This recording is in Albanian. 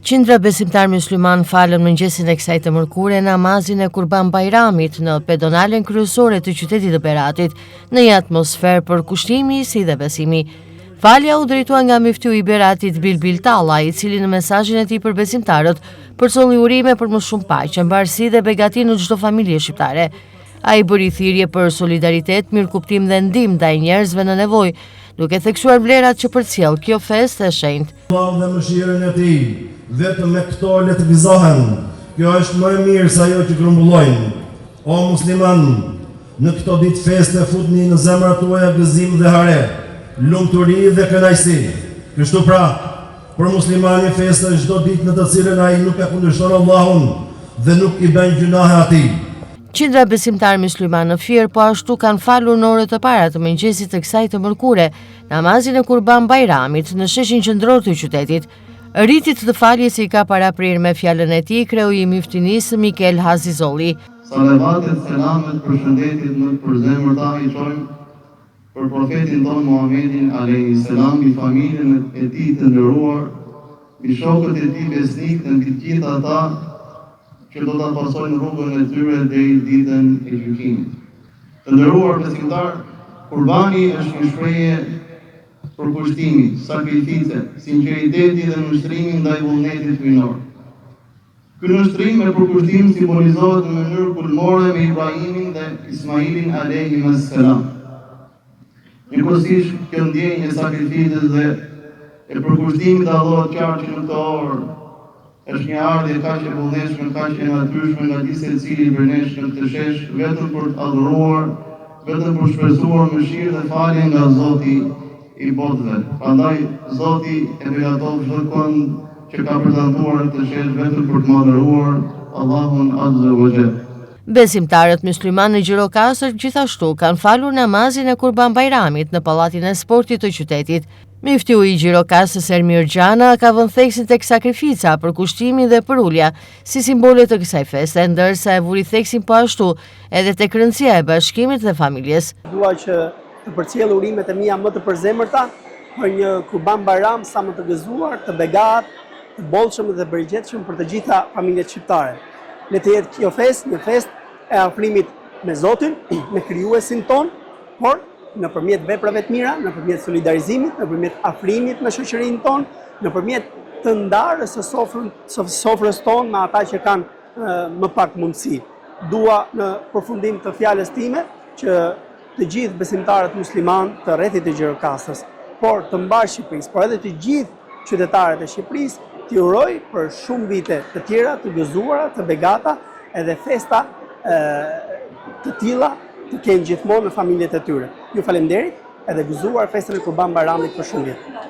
Qindra besimtar mysliman falën mëngjesin e kësaj të mërkure namazin e Kurban Bajramit në pedonalen kryesore të qytetit të Beratit në një atmosferë për kushtimi si dhe besimi. Falja u drejtua nga myftyu i Beratit Bilbil Talla, i cili në mesazhin e tij për besimtarët përsolli urime për më shumë paqe, mbarësi dhe begati në çdo familje shqiptare. Ai bëri thirrje për solidaritet, mirëkuptim dhe ndihmë ndaj njerëzve në nevojë, duke theksuar vlerat që përcjell kjo festë e shenjtë. Allah dhe mëshirën e tij, vetëm me këto le të gëzohen. Kjo është më e mirë se ajo që grumbullojnë. O musliman, në këto ditë feste futni në zemrat tuaja gëzim dhe hare, lumturi dhe kënaqësi. Kështu pra, për muslimani festa është çdo ditë në të cilën ai nuk e kundërshton Allahun dhe nuk i bën gjunahe atij. Qindra besimtar mysliman në Fier po ashtu kanë falur në orët e para të mëngjesit të kësaj të mërkure namazin e Kurban Bajramit në sheshin qendror të qytetit. Rritit të faljes i ka paraprirë me fjalën e tij kreu i myftinisë Mikel Hazizolli. Salavatet, selamet, përshëndetit në përzemërta i çojmë për profetin tonë Muhamedin alayhis salam, mbi familjen e tij të nderuar, mbi shokët e tij besnik dhe mbi të gjithë ata që do ta pasojnë rrugën e tyre deri ditën e gjykimit. Të nderuar besimtar, Kurbani është një shprehje përkushtimi, sakrifice, sinqeriteti dhe nështrimi ndaj vullnetit hyjnor. Ky nështrim e përkushtim simbolizohet në mënyrë kulmore me Ibrahimin dhe Ismailin alayhimus salam. Njëkohësisht kjo ndjenjë e sakrificës dhe e përkushtimit dallohet qartë që në këtë orë është një ardhje kaq e vullnetshme, kaq e natyrshme nga secili prej nesh në këtë shesh, vetëm për të adhuruar, vetëm për shpresuar mëshirë dhe falje nga Zoti i botëve. Prandaj Zoti e beqaton çdo kënd që ka prezantuar këtë shesh vetëm për të madhëruar Allahun Azza wa Jall. Besimtarët mysliman në Gjirokastër gjithashtu kanë falur namazin e Kurban Bajramit në pallatin e sportit të qytetit. Myftyu i Gjirokastës Ermir Xhana ka vënë theksin tek sakrifica, përkushtimi dhe përulja si simbole të kësaj feste, ndërsa e vuri theksin po ashtu edhe tek rëndësia e bashkimit dhe familjes. Dua që të përcjell urimet e mia më të përzemërta për një Kurban Bajram sa më të gëzuar, të begat, të bollshëm dhe bërgjetshëm për të gjitha familjet shqiptare. Le të jetë kjo festë një festë e afrimit me Zotin, me krijuesin ton, por nëpërmjet veprave të mira, nëpërmjet solidarizimit, nëpërmjet afrimit në shoqërinë tonë, nëpërmjet të ndarjes së sofrës tonë me ata që kanë më pak mundësi. Dua në përfundim të fjalës time që të gjithë besimtarët musliman të rrethit të Gjirokastës, por të mbar Shqipërisë, por edhe të gjithë qytetarët e Shqipërisë, t'i uroj për shumë vite të tjera, të gëzuara, të begata, edhe festa të tilla të kenë gjithmonë në familjet e tyre. Ju falenderit edhe gëzuar festën e Kurban Bajramit për shumë vite.